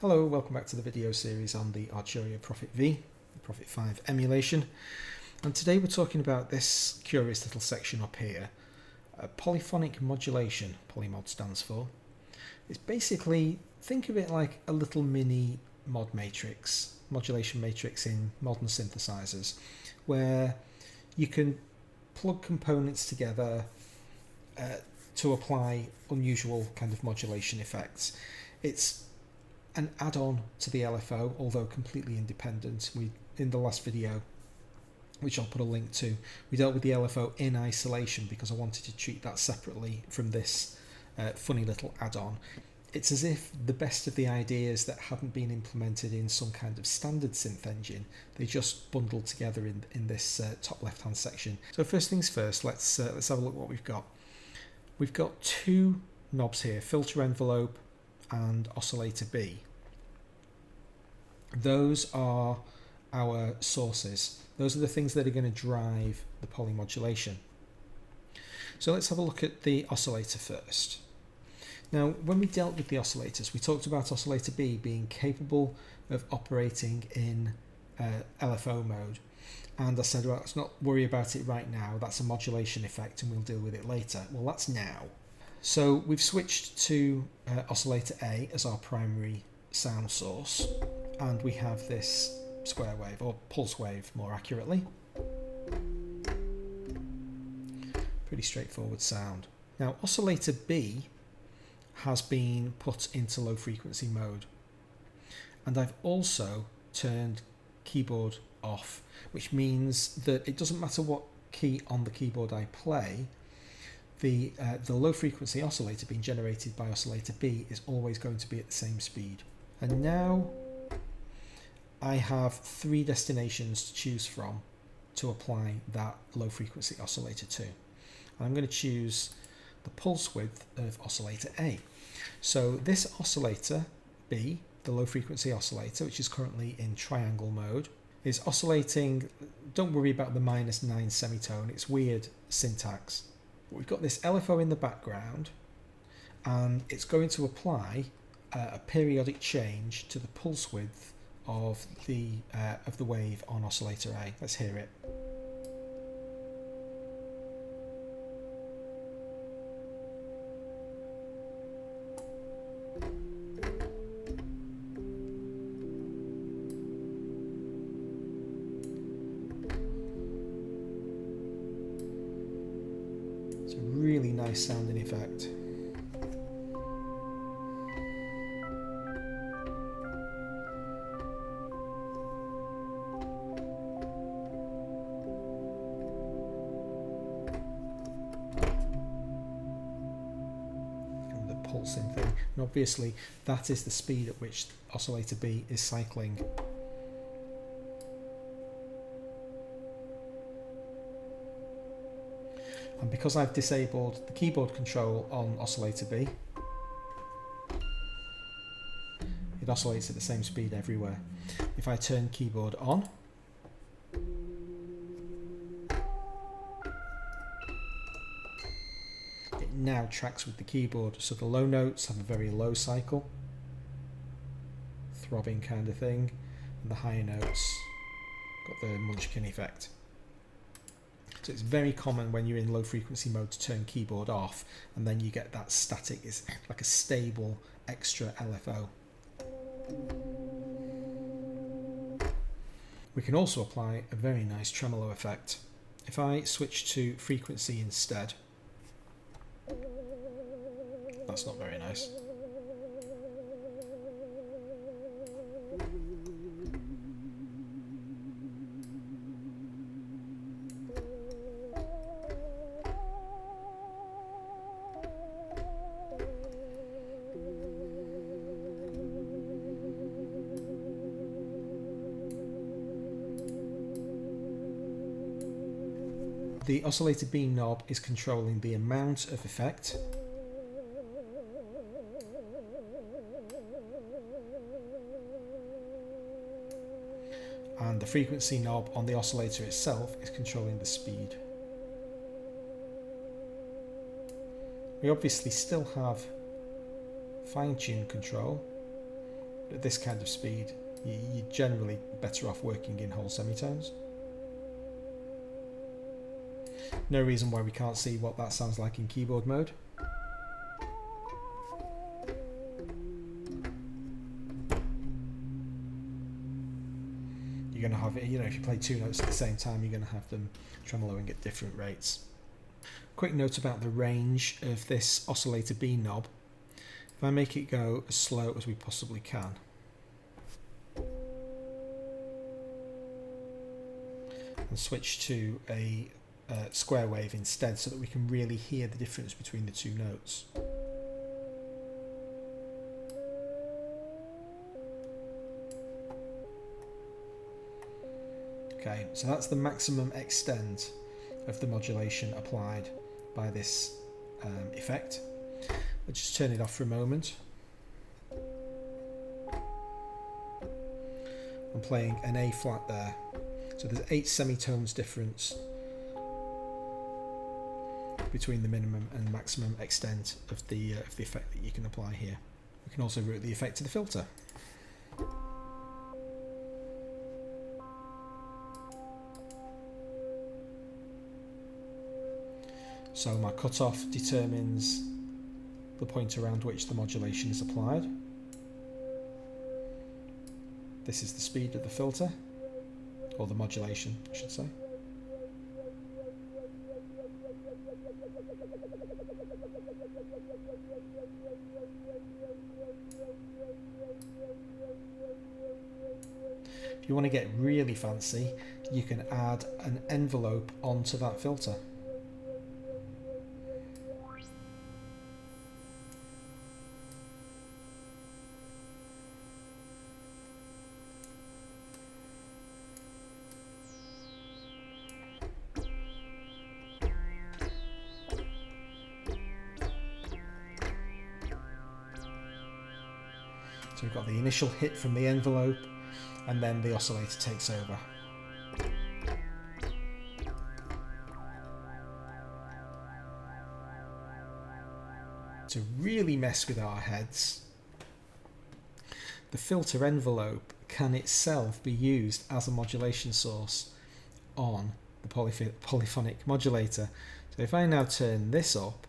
Hello, welcome back to the video series on the Arturia Prophet V, the Prophet 5 emulation. And today we're talking about this curious little section up here, Polyphonic Modulation, Polymod stands for. It's basically, think of it like a little mini mod matrix, modulation matrix in modern synthesizers, where you can plug components together to apply unusual kind of modulation effects. It's an add-on to the LFO, although completely independent. In the last video, which I'll put a link to, we dealt with the LFO in isolation because I wanted to treat that separately from this funny little add-on. It's as if the best of the ideas that hadn't been implemented in some kind of standard synth engine, they just bundled together in this top left-hand section. So first things first, let's have a look at what we've got. We've got two knobs here, filter envelope and oscillator B. Those are our sources. Those are the things that are going to drive the polymodulation. So let's have a look at the oscillator first. Now, when we dealt with the oscillators, we talked about oscillator B being capable of operating in LFO mode. And I said, well, let's not worry about it right now. That's a modulation effect and we'll deal with it later. Well, that's now. So we've switched to oscillator A as our primary sound source, and we have this square wave, or pulse wave more accurately. Pretty straightforward sound. Now oscillator B has been put into low frequency mode, and I've also turned keyboard off, which means that it doesn't matter what key on the keyboard I play, the low frequency oscillator being generated by oscillator B is always going to be at the same speed. And now I have three destinations to choose from to apply that low frequency oscillator to. And I'm going to choose the pulse width of oscillator A. So this oscillator B, the low frequency oscillator, which is currently in triangle mode, is oscillating. Don't worry about the -9 semitone, it's weird syntax. We've got this LFO in the background, and it's going to apply a periodic change to the pulse width of the wave on oscillator A. Let's hear it. It's a really nice sounding effect. Pulsing thing, and obviously that is the speed at which oscillator B is cycling. And because I've disabled the keyboard control on oscillator B, it oscillates at the same speed everywhere. If I turn keyboard on, now tracks with the keyboard, so the low notes have a very low cycle, throbbing kind of thing, and the higher notes got the munchkin effect. So it's very common when you're in low frequency mode to turn keyboard off, and then you get that static, it's like a stable extra LFO. We can also apply a very nice tremolo effect. If I switch to frequency instead, that's not very nice. The oscillator B knob is controlling the amount of effect, and the frequency knob on the oscillator itself is controlling the speed. We obviously still have fine-tune control, At this kind of speed, you're generally better off working in whole semitones. No reason why we can't see what that sounds like in keyboard mode. You're going to have it, you know, if you play two notes at the same time, you're going to have them tremoloing at different rates. Quick note about the range of this oscillator B knob. If I make it go as slow as we possibly can, and switch to a square wave instead so that we can really hear the difference between the two notes. Okay, so that's the maximum extent of the modulation applied by this effect. Let's just turn it off for a moment. I'm playing an A flat there. So there's 8 semitones difference between the minimum and maximum extent of the effect that you can apply here. We can also route the effect to the filter. So my cutoff determines the point around which the modulation is applied. This is the speed of the filter, or the modulation, I should say. If you want to get really fancy, you can add an envelope onto that filter. So we've got the initial hit from the envelope, and then the oscillator takes over. To really mess with our heads, the filter envelope can itself be used as a modulation source on the polyphonic modulator. So if I now turn this up,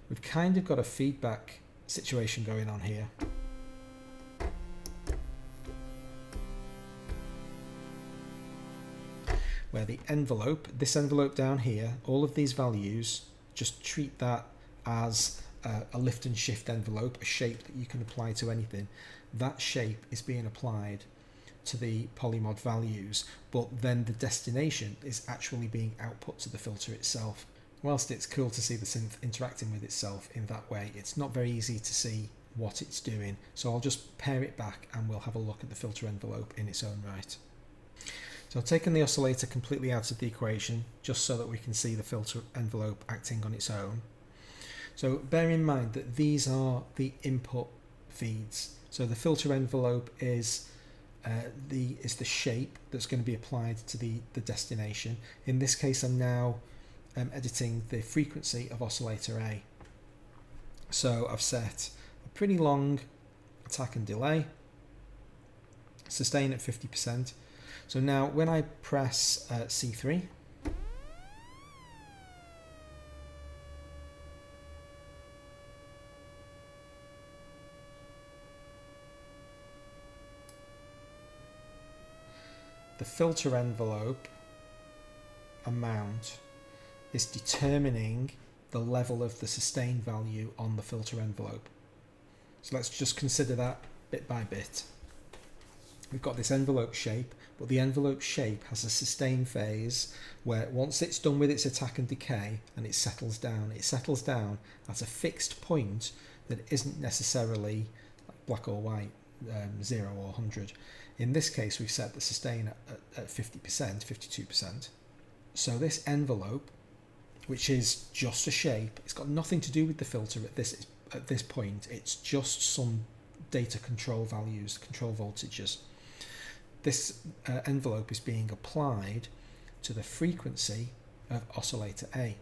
we've kind of got a feedback situation going on here. Where the envelope, this envelope down here, all of these values, just treat that as a lift and shift envelope, a shape that you can apply to anything. That shape is being applied to the Polymod values, but then the destination is actually being output to the filter itself. Whilst it's cool to see the synth interacting with itself in that way, it's not very easy to see what it's doing. So I'll just pare it back and we'll have a look at the filter envelope in its own right. So I've taken the oscillator completely out of the equation just so that we can see the filter envelope acting on its own. So bear in mind that these are the input feeds. So the filter envelope is the shape that's going to be applied to the destination. In this case, I'm now editing the frequency of oscillator A. So I've set a pretty long attack and delay, sustain at 50%. So now when I press C3, the filter envelope amount is determining the level of the sustain value on the filter envelope. So let's just consider that bit by bit. We've got this envelope shape, but the envelope shape has a sustain phase where once it's done with its attack and decay and it settles down at a fixed point that isn't necessarily black or white, 0 or 100. In this case, we've set the sustain at 50%, 52%. So this envelope, which is just a shape, it's got nothing to do with the filter at this point. It's just some data control values, control voltages. This envelope is being applied to the frequency of oscillator A.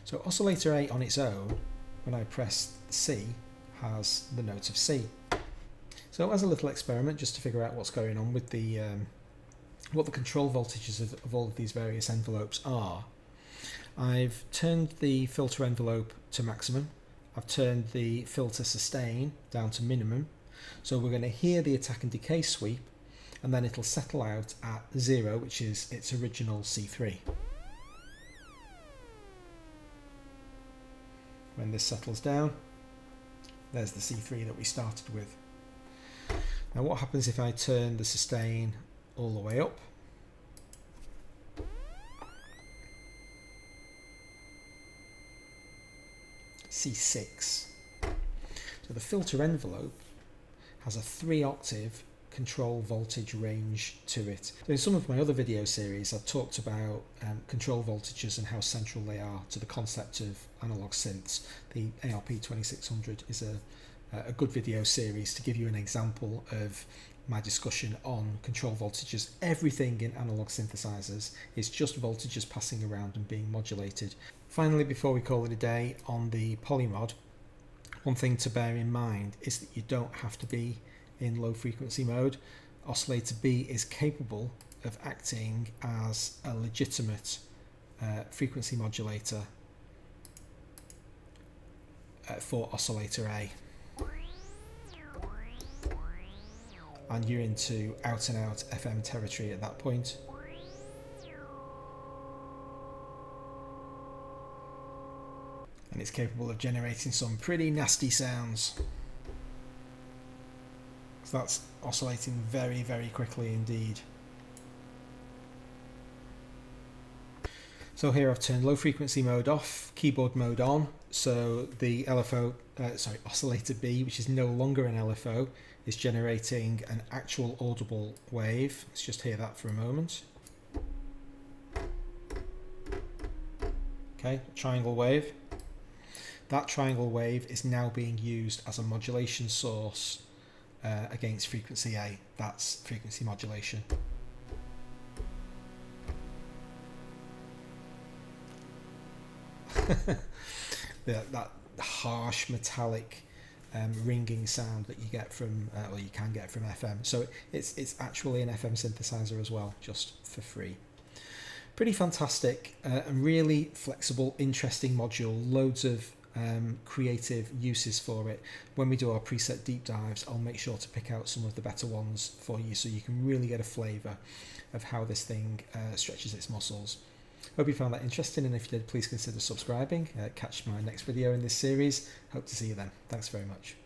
So oscillator A on its own, when I press C, has the note of C. So as a little experiment, just to figure out what's going on with the what the control voltages of all of these various envelopes are, I've turned the filter envelope to maximum. I've turned the filter sustain down to minimum. So we're going to hear the attack and decay sweep, and then it'll settle out at 0, which is its original C3. When this settles down, there's the C3 that we started with. Now what happens if I turn the sustain all the way up? C6. So the filter envelope has a 3-octave control voltage range to it. So in some of my other video series I've talked about control voltages and how central they are to the concept of analog synths. The ARP2600 is a good video series to give you an example of my discussion on control voltages. Everything in analog synthesizers is just voltages passing around and being modulated. Finally, before we call it a day on the Polymod, one thing to bear in mind is that you don't have to be in low frequency mode. Oscillator B is capable of acting as a legitimate frequency modulator for Oscillator A. And you're into out and out FM territory at that point. And it's capable of generating some pretty nasty sounds. So that's oscillating very, very quickly indeed. So here I've turned low frequency mode off, keyboard mode on, so the Oscillator B, which is no longer an LFO, is generating an actual audible wave. Let's just hear that for a moment. Okay, triangle wave. That triangle wave is now being used as a modulation source against frequency A. That's frequency modulation. That harsh metallic ringing sound that you get from, or you can get from FM. So it's actually an FM synthesizer as well, just for free. Pretty fantastic and really flexible, interesting module. Loads of creative uses for it. When we do our preset deep dives, I'll make sure to pick out some of the better ones for you so you can really get a flavour of how this thing stretches its muscles. Hope you found that interesting, and if you did, please consider subscribing. Catch my next video in this series. Hope to see you then. Thanks very much.